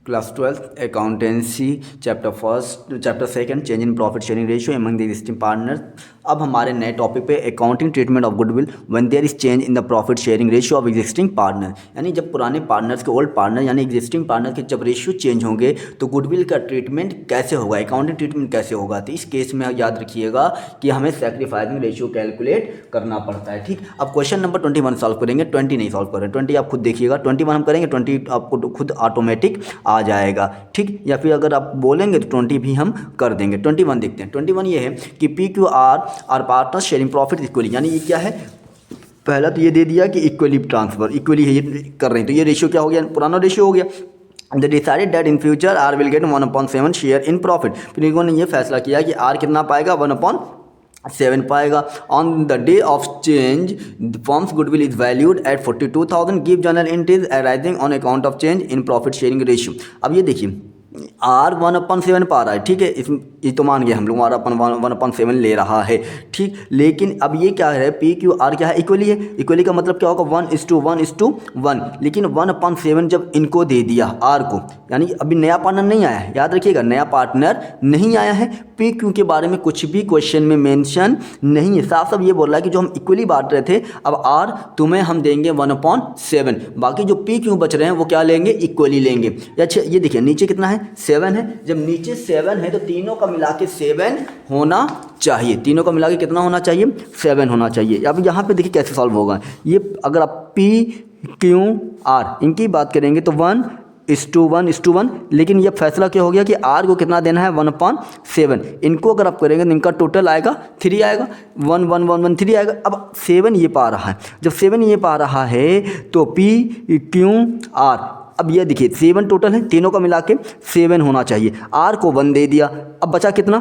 Class 12th accountancy chapter second change in profit sharing ratio among the existing partner. अब हमारे नए topic पे accounting treatment of goodwill when there is change in the profit sharing ratio of existing partner. यानी जब पुराने partners के old partner यानी existing partner के जब रेशियो चेंज होंगे तो गुडविल का ट्रीटमेंट कैसे होगा, अकाउंटिंग ट्रीटमेंट कैसे होगा। तो इस केस में याद रखिएगा कि हमें सैक्रिफाइसिंग रेशियो कैलकुलेट करना पड़ता है। ठीक, अब क्वेश्चन नंबर 21 सॉल्व करेंगे, 20 नहीं सॉल्व करें। 20 आप खुद देखिएगा, 21 हम करेंगे, 20 आपको खुद ऑटोमेटिक आ जाएगा। ठीक, या फिर अगर आप बोलेंगे तो 20 भी हम कर देंगे। 21 देखते हैं। 21 ये है कि P Q R partners sharing profit equally. यानी ये क्या है, पहला तो ये दे दिया कि इक्वली ट्रांसफर, इक्वली है ये कर रहे हैं, तो ये रेशियो क्या हो गया, पुराना रेशियो हो गया। They decided that in future R will get 1/7 share in profit. फिर इन्होंने ये फैसला किया कि R कितना पाएगा, 1/7 पाएगा। On the day of change firms goodwill is valued at 42,000। Give general entries arising on account of change in profit sharing ratio. अब ये देखिए R 1/7 पा रहा है, ठीक है, ये तो मान गए हम लोग, R 1/7 ले रहा है। ठीक, लेकिन अब ये क्या है, पी क्यू आर क्या है, इक्वली है। इक्वली का मतलब क्या होगा, 1:1:1। लेकिन 1/7 जब इनको दे दिया R को, यानी अभी नया पार्टनर नहीं आया है, याद रखिएगा नया पार्टनर नहीं आया है। पी क्यू के बारे में कुछ भी क्वेश्चन में मेंशन नहीं है, साफ साफ ये बोल रहा है कि जो हम इक्वली बांट रहे थे अब R तुम्हें हम देंगे 1/7, बाकी जो पी क्यू बच रहे हैं वो क्या लेंगे, इक्वली लेंगे। अच्छा ये देखिए नीचे कितना है, 7 है। जब नीचे 7 है तो तीनों का मिला के 7 होना चाहिए, तीनों का मिला के कितना होना चाहिए, 7 होना चाहिए। अब यहाँ पे देखिए कैसे सॉल्व होगा ये, अगर आप पी क्यू आर इनकी बात करेंगे तो 1:1:1, लेकिन ये फैसला क्या हो गया कि R को कितना देना है, 1/7। इनको अगर आप करेंगे तो इनका टोटल आएगा 3 आएगा, 1 1 1 1 3 आएगा। अब 7 ये पा रहा है, जब 7 ये पा रहा है तो पी क्यू आर, अब ये देखिए 7 टोटल है, तीनों का मिला के 7 होना चाहिए। R को 1 दे दिया, अब बचा कितना,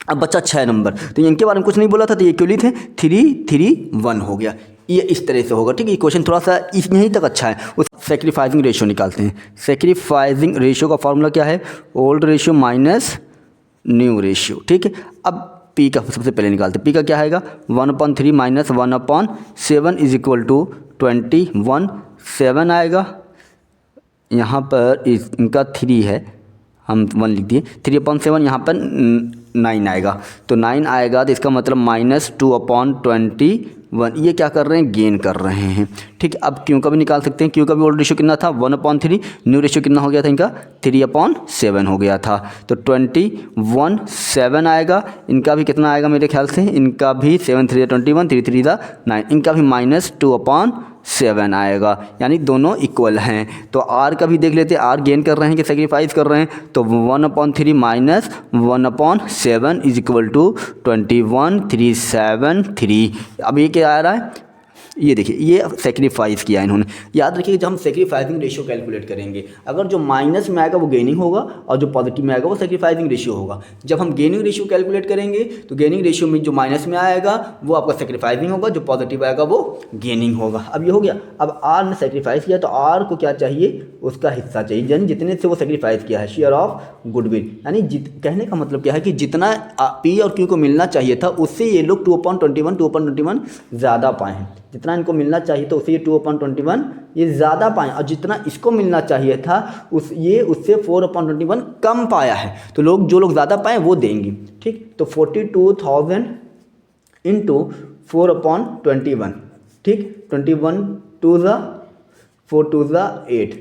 अब बचा 6 नंबर। तो इनके बारे में कुछ नहीं बोला था, तो ये इक्वली थे, 3 3 1 हो गया। ये इस तरह से होगा। ठीक है, ये क्वेश्चन थोड़ा सा यहीं तक अच्छा है। उस सैक्रिफाइसिंग रेशियो निकालते हैं। सैक्रिफाइसिंग रेशियो का फॉर्मूला क्या है, old ratio minus new ratio. ठीक है, अब पी का सबसे पहले निकालते हैं। पी का क्या आएगा, 1/3 माइनस 1/7 इज इक्वल टू 21। 7 आएगा, यहाँ पर इनका 3 है, हम 1 लिख दिए। 3/7 यहाँ पर 9 आएगा, तो 9 आएगा, तो इसका मतलब -2/21। ये क्या कर रहे हैं, गेन कर रहे हैं। ठीक है, अब क्यू का भी निकाल सकते हैं। क्यू का भी ओल्ड रेशियो कितना था, 1/3। न्यू रेशियो कितना हो गया था इनका, 3/7 हो गया था, तो 21/7 आएगा। इनका भी कितना आएगा मेरे ख्याल से, इनका भी 7 3 21, 3 3 9, इनका भी -2/7 आएगा, यानी दोनों इक्वल हैं। तो R का भी देख लेते हैं, R गेन कर रहे हैं कि सेक्रीफाइस कर रहे हैं, तो 1/3 माइनस 1/7 इज इक्वल टू 21,373। अब ये क्या आ रहा है, ये देखिए ये सेक्रीफाइस किया इन्होंने। याद रखिए जब हम सेक्रीफाइसिंग रेशियो कैलकुलेट करेंगे, अगर जो माइनस में आएगा वो गेनिंग होगा और जो पॉजिटिव में आएगा वो सेक्रीफाइसिंग रेशियो होगा। जब हम गेनिंग रेशियो कैलकुलेट करेंगे तो गेनिंग रेशियो में जो माइनस में आएगा वो आपका सेक्रीफाइसिंग होगा, जो पॉजिटिव आएगा वो गेनिंग होगा। अब ये हो गया। अब R ने सेक्रीफाइस किया तो R को क्या चाहिए, उसका हिस्सा चाहिए, यानी जितने से वो सेक्रीफाइस किया है, शेयर ऑफ गुडविल। यानी कहने का मतलब क्या है कि जितना P और Q को मिलना चाहिए था उससे ये लोग 2/21 ज़्यादा पाए हैं। जितना इनको मिलना चाहिए था उससे ये 2/21 ये ज़्यादा पाए, और जितना इसको मिलना चाहिए था उससे 4/21 कम पाया है। तो जो लोग ज़्यादा पाए वो देंगे। ठीक, तो 42,000 इंटू 4/21, ठीक, 21 2 4 2 8,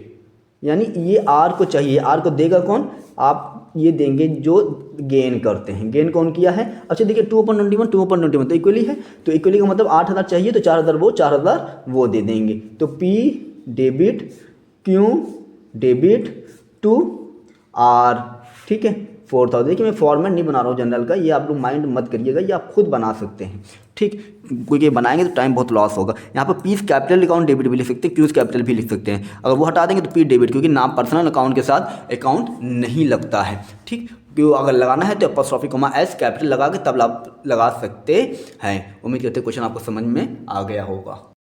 यानी ये R को चाहिए। R को देगा कौन, आप ये देंगे जो गेन करते हैं। गेन कौन किया है, अच्छा देखिए 2/21 तो इक्वली है, तो इक्वली का मतलब 8,000 चाहिए, तो 4,000 वो दे देंगे। तो P debit Q debit to R, ठीक है, 4,000। देखिए मैं फॉर्मेट नहीं बना रहा हूँ जनरल का, ये आप लोग माइंड मत करिएगा, ये आप खुद बना सकते हैं। ठीक, क्योंकि बनाएंगे तो टाइम बहुत लॉस होगा। यहाँ पर पीस कैपिटल अकाउंट डेबिट भी लिख सकते हैं, क्यूज कैपिटल भी लिख सकते हैं। अगर वो हटा देंगे तो पी डेबिट, क्योंकि नाम पर्सनल अकाउंट के साथ अकाउंट नहीं लगता है। ठीक, क्यों अगर लगाना है तो अपॉस्ट्रोफी कॉमा एस कैपिटल लगा के तब आप लगा सकते हैं। उम्मीद करते हैं क्वेश्चन आपको समझ में आ गया होगा।